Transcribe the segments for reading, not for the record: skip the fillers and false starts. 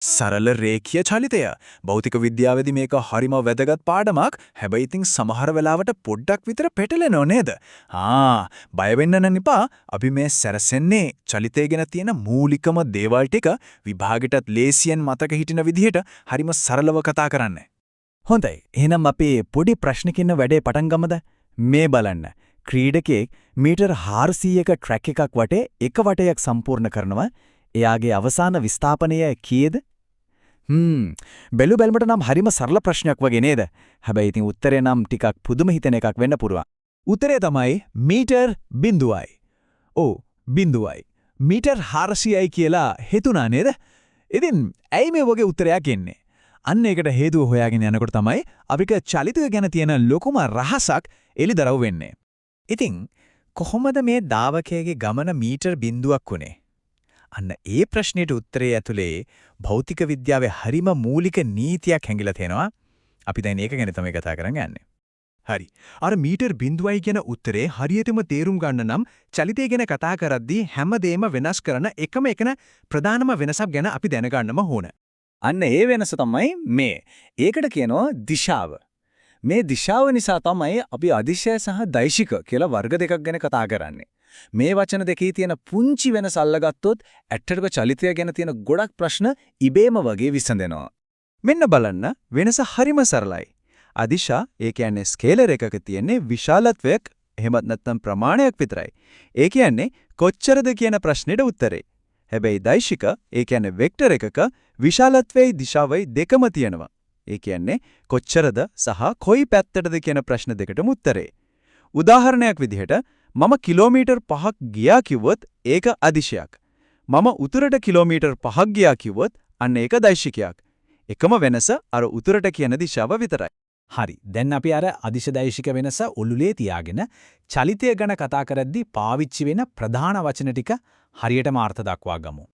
සරල රේඛීය චලිතය. භෞතික විද්‍යාවේදී මේක හරිම වැදගත් පාඩමක්. හැබැයි ඉතින් සමහර වෙලාවට පොඩ්ඩක් විතර පෙටලෙනව නේද? බය වෙන්න නෑ. අපි මේ සැරසෙන්නේ චලිතය ගැන තියෙන මූලිකම දේවල් ටික විභාගෙටත් ලේසියෙන් මතක හිටින විදිහට හරිම සරලව කතා කරන්න. හොඳයි. එහෙනම් අපි පොඩි ප්‍රශ්නකින් වැඩේ පටන් ගමද? මේ බලන්න. ක්‍රීඩකයෙක් මීටර් 400ක ට්‍රැක් එකක් වටේ එක වටයක් සම්පූර්ණ කරනවා. එයාගේ අවසාන විස්ථාපනය කීයද? බැලු බැලමට නම් හරිම සරල ප්‍රශ්නයක් වගේ නේද? හැබැයි ඉතින් උත්තරේ නම් ටිකක් පුදුම හිතෙන එකක් වෙන්න පුරුවන්. උත්තරේ තමයි මීටර් 0.0යි. ඔව් 0.0යි. මීටර් 400යි කියලා හිතුණා නේද? ඉතින් ඇයි මේ වගේ උත්තරයක් එන්නේ? අන්න ඒකට හේතුව හොයාගෙන යනකොට තමයි අපිට චලිතය ගැන තියෙන ලොකුම රහසක් එළිදරව් වෙන්නේ. ඉතින් කොහොමද මේ දාවකයාගේ ගමන මීටර් 0ක් උනේ? අන්න ඒ ප්‍රශ්නෙට උත්තරය ඇතුලේ භෞතික විද්‍යාවේ හරිම මූලික නීතියක් හැංගිලා තියෙනවා. අපි දැන් ඒක ගැන තමයි කතා කරන් යන්නේ. හරි. අර මීටර් 0යි කියන උත්තරේ හරියටම තේරුම් ගන්න නම් චලිතය ගැන කතා කරද්දී හැමදේම වෙනස් කරන එකම ප්‍රධානම වෙනසක් ගැන අපි දැනගන්නම ඕන. අන්න ඒ වෙනස තමයි මේ. ඒකට කියනවා දිශාව. මේ දිශාව නිසා තමයි අපි අදිශය සහ දෛශික කියලා වර්ග දෙකක් ගැන කතා කරන්නේ. මේ වචන දෙකේ තියෙන පුංචි වෙනස අල්ලගත්තොත් ඇත්තටම චලිතය ගැන තියෙන ගොඩක් ප්‍රශ්න ඉබේම වගේ විසඳෙනවා. මෙන්න බලන්න වෙනස හරිම සරලයි. අදිශා ඒ කියන්නේ ස්කේලර් එකක තියෙන විශාලත්වයක් එහෙමත් නැත්නම් ප්‍රමාණයක් විතරයි. ඒ කියන්නේ කොච්චරද කියන ප්‍රශ්නෙට උත්තරේ. හැබැයි දෛශික ඒ කියන්නේ වෙක්ටර් එකක විශාලත්වයේ දිශාවයි දෙකම තියෙනවා. ඒ කියන්නේ කොච්චරද සහ කොයි පැත්තටද කියන ප්‍රශ්න දෙකටම උත්තරේ. උදාහරණයක් විදිහට මම කිලෝමීටර් 5ක් ගියා කිව්වොත් ඒක අදිශයක්. මම උතුරට කිලෝමීටර් 5ක් ගියා කිව්වොත් අන්න ඒක දෛශිකයක්. එකම වෙනස අර උතුරට කියන දිශාව විතරයි. හරි. දැන් අපි අර අදිශ දෛශික වෙනස ඔළුලේ තියාගෙන චලිතය ගැන කතා කරද්දී පාවිච්චි වෙන ප්‍රධාන වචන ටික හරියටම අර්ථ දක්වා ගමු.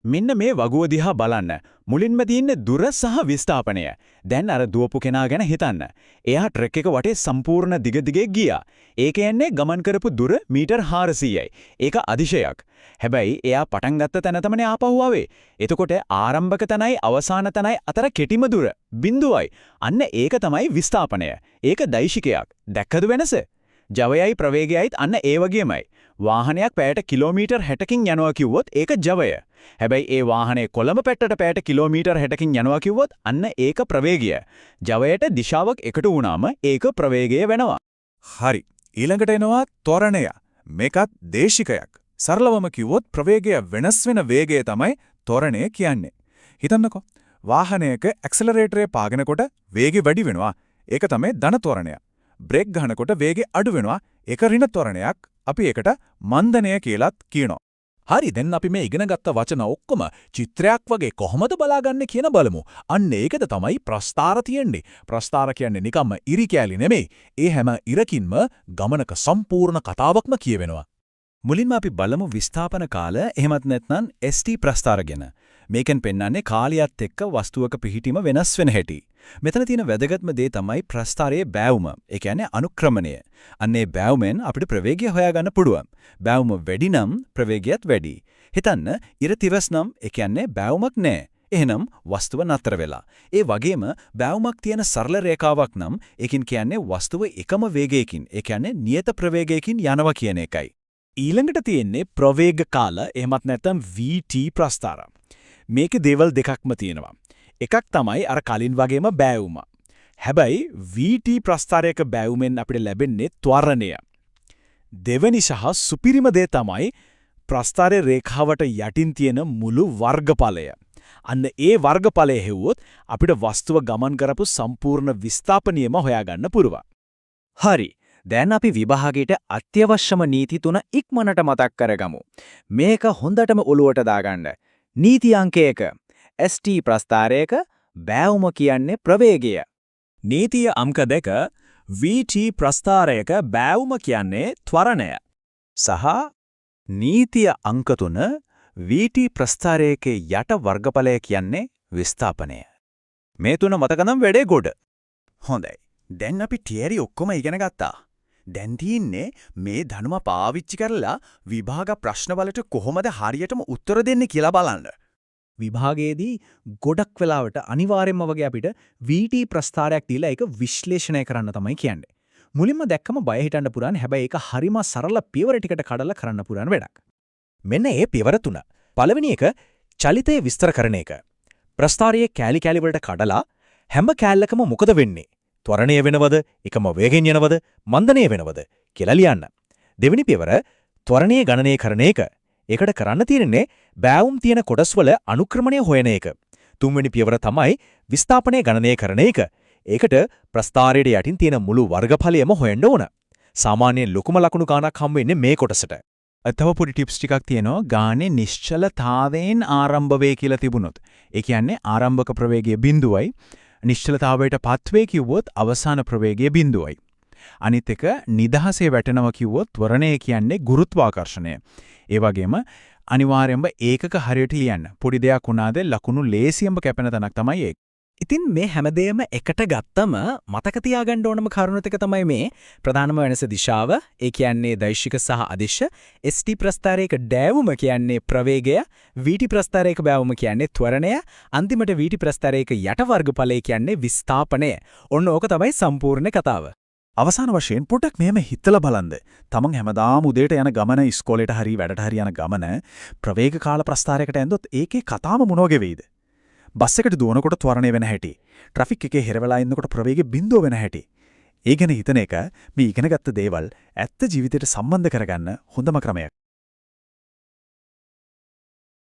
මෙන්න මේ වගුව දිහා බලන්න. මුලින්ම තියෙන්නේ දුර සහ විස්ථාපනය. දැන් අර දුවපු කෙනා ගැන හිතන්න. එයා ට්‍රෙක් එක වටේ සම්පූර්ණ දිග දිගේ ගියා. ඒ කියන්නේ ගමන් කරපු දුර මීටර් 400යි. ඒක අදිශයක්. හැබැයි එයා පටන් ගත්ත තැන තමයි ආපහු ආවේ. එතකොට ආරම්භක තැනයි අවසාන තැනයි අතර කෙටිම දුර 0යි. අන්න ඒක තමයි විස්ථාපනය. ඒක දෛශිකයක්. දැක්කද වෙනස? ජවයයි ප්‍රවේගයයිත් අන්න ඒ වගේමයි. වාහනයක් පැයට කිලෝමීටර් 60කින් යනවා කිව්වොත් ඒක ජවය. හැබැයි ඒ වාහනේ කොළඹ පැත්තට පැයට කිලෝමීටර් 60කින් යනවා කිව්වොත් අන්න ඒක ප්‍රවේගය. ජවයට දිශාවක් එකතු වුණාම ඒක ප්‍රවේගය වෙනවා. හරි. ඊළඟට එනවා ත්වරණය. මේකත් දේශිකයක්. සරලවම කිව්වොත් ප්‍රවේගය වෙනස් වෙන වේගය තමයි ත්වරණය කියන්නේ. හිතන්නකෝ. වාහනයක ඇක්සලරේටරේ පාගනකොට වේගය වැඩි වෙනවා. ඒක තමයි ධන ත්වරණය. බ්‍රේක් ගහනකොට වේගය අඩු වෙනවා. ඒක ඍණ ත්වරණයක්. අපි ඒකට මන්දනය කියලාත් කියනවා. හරි, දැන් අපි මේ ඉගෙන ගත්ත වචන ඔක්කොම චිත්‍රයක් වගේ කොහොමද බලාගන්නේ කියන බලමු. අන්න ඒකද තමයි ප්‍රස්ථාර තියෙන්නේ. ප්‍රස්ථාර කියන්නේ නිකම්ම ඉරි කෑලි නෙමෙයි. ඒ හැම ඉරකින්ම ගමනක සම්පූර්ණ කතාවක්ම කියවෙනවා. මුලින්ම අපි බලමු විස්ථාපන කාල එහෙමත් නැත්නම් ST ප්‍රස්ථාර ගැන. මේකෙන් පෙන්වන්නේ කාලයත් එක්ක වස්තුවක පිහිටීම වෙනස් වෙන හැටි. මෙතන තියෙන වැදගත්ම දේ තමයි ප්‍රස්ථාරයේ බෑවුම. ඒ කියන්නේ අනුක්‍රමණය. අන්නේ බෑවුමෙන් අපිට ප්‍රවේගය හොයාගන්න පුළුවන්. බෑවුම වැඩි නම් ප්‍රවේගයත් වැඩි. හිතන්න ඉර තිවස් නම් ඒ කියන්නේ බෑවුමක් නැහැ. එහෙනම් වස්තුව නතර වෙලා. ඒ වගේම බෑවුමක් තියෙන සරල රේඛාවක් නම් ඒකින් කියන්නේ වස්තුව එකම වේගයකින් ඒ කියන්නේ නියත ප්‍රවේගයකින් යනවා කියන එකයි. ඊළඟට තියෙන්නේ ප්‍රවේග කාල එහෙමත් නැත්නම් VT ප්‍රස්ථාර. මේකේ දේවල් දෙකක්ම තියෙනවා. එකක් තමයි අර කලින් වගේම බෑවුම. හැබැයි VT ප්‍රස්ථාරයක බෑවුමෙන් අපිට ලැබෙන්නේ ත්වරණය. දෙවෙනි සහ සුපිරිම දේ තමයි ප්‍රස්ථාරයේ රේඛාවට යටින් තියෙන මුළු වර්ගඵලය. අන්න ඒ වර්ගඵලය හෙව්වොත් අපිට වස්තුව ගමන් කරපු සම්පූර්ණ විස්ථාපනියම හොයාගන්න පුරුවන්. හරි. දැන් අපි විභාගයට අත්‍යවශ්‍යම නීති 3 ඉක්මනට මතක් කරගමු. මේක හොඳටම ඔලුවට දාගන්න. නීති අංක 1. ST ප්‍රස්ථාරයක බෑවුම කියන්නේ ප්‍රවේගය. නීතිය අංක 2. VT ප්‍රස්ථාරයක බෑවුම කියන්නේ ත්වරණය. සහ නීතිය අංක 3 VT ප්‍රස්ථාරයක යට වර්ගඵලය කියන්නේ විස්ථාපනය. මේ තුන මතක නම් වැඩේ ගොඩ. හොඳයි. දැන් අපි තියරි ඔක්කොම ඉගෙන ගත්තා. දැන් තියෙන්නේ මේ ධර්ම පාවිච්චි කරලා විභාග ප්‍රශ්න වලට කොහොමද හරියටම උත්තර දෙන්නේ කියලා බලන්න. විභාගයේදී ගොඩක් වෙලාවට අනිවාර්යයෙන්ම වගේ අපිට VT ප්‍රස්ථාරයක් දීලා ඒක විශ්ලේෂණය කරන්න තමයි කියන්නේ. මුලින්ම දැක්කම බය හිතන්න පුරාන හැබැයි ඒක හරිම සරල පියවර ටිකට කඩලා කරන්න පුරාන වැඩක්. මෙන්න ඒ පියවර තුන. පළවෙනි එක චලිතය විස්තර කරන එක. ප්‍රස්ථාරයේ කෑලි කෑලි වලට කඩලා හැම කෑල්ලකම මොකද වෙන්නේ? ත්වරණය වෙනවද? එකම වේගෙන් යනවද? මන්දනය වෙනවද? කියලා ලියන්න. දෙවෙනි පියවර ත්වරණයේ ගණනය කරන එක. ඒකට කරන්න තියෙන්නේ බෑවුම් තියෙන කොටස්වල අනුක්‍රමණය හොයන එක. තුන්වෙනි පියවර තමයි විස්ථාපනය ගණනය කරන එක. ඒකට ප්‍රස්ථාරයේ යටින් තියෙන මුළු වර්ගඵලයම හොයන්න ඕන. සාමාන්‍යයෙන් ලොකුම ලකුණු ගාණක් හම් වෙන්නේ මේ කොටසට. තව පොඩි ටිප්ස් ටිකක් තියෙනවා. ගානේ නිශ්චලතාවයෙන් ආරම්භ වේ කියලා තිබුණොත්. ඒ කියන්නේ ආරම්භක ප්‍රවේගය 0යි. නිශ්චලතාවයට පත්වේ කිව්වොත් අවසාන ප්‍රවේගය 0යි. අනිත් එක නිදහසේ වැටෙනවා කිව්වොත් ත්වරණය කියන්නේ ගුරුත්වාකර්ෂණය. ඒ වගේම අනිවාර්යයෙන්ම ඒකක හරියට ලියන්න. පොඩි දෙයක් වුණාද ලකුණු ලේසියෙන්ම කැපෙන තැනක් තමයි ඒක. ඉතින් මේ හැමදේම එකට ගත්තම මතක තියාගන්න ඕනම කරුණු ටික තමයි මේ ප්‍රධානම වෙනස දිශාව. ඒ කියන්නේ දෛශික සහ අදිශ. ST ප්‍රස්ථාරයක දෑවුම කියන්නේ ප්‍රවේගය. VT ප්‍රස්ථාරයක බෑවුම කියන්නේ ත්වරණය. අන්තිමට VT ප්‍රස්ථාරයක යට වර්ගඵලය කියන්නේ විස්ථාපනය. ඔන්න ඕක තමයි සම්පූර්ණ කතාව. අවසාන වශයෙන් පොඩක් මෙහෙම හිතලා බලන්න. තමන් හැමදාම උදේට යන ගමන ඉස්කෝලේට හරි වැඩට හරි යන ගමන ප්‍රවේග කාල ප්‍රස්ථාරයකට ඇඳොත් ඒකේ කතාව මොනවගේ වෙයිද? බස් එකට දුවනකොට ත්වරණය වෙන හැටි. ට්‍රැෆික් එකේ හිරවෙලා ඉන්නකොට ප්‍රවේගය 0 වෙන හැටි. ඒ ගැන හිතන එක මේ ඉගෙනගත්ත දේවල් ඇත්ත ජීවිතයට සම්බන්ධ කරගන්න හොඳම ක්‍රමයක්.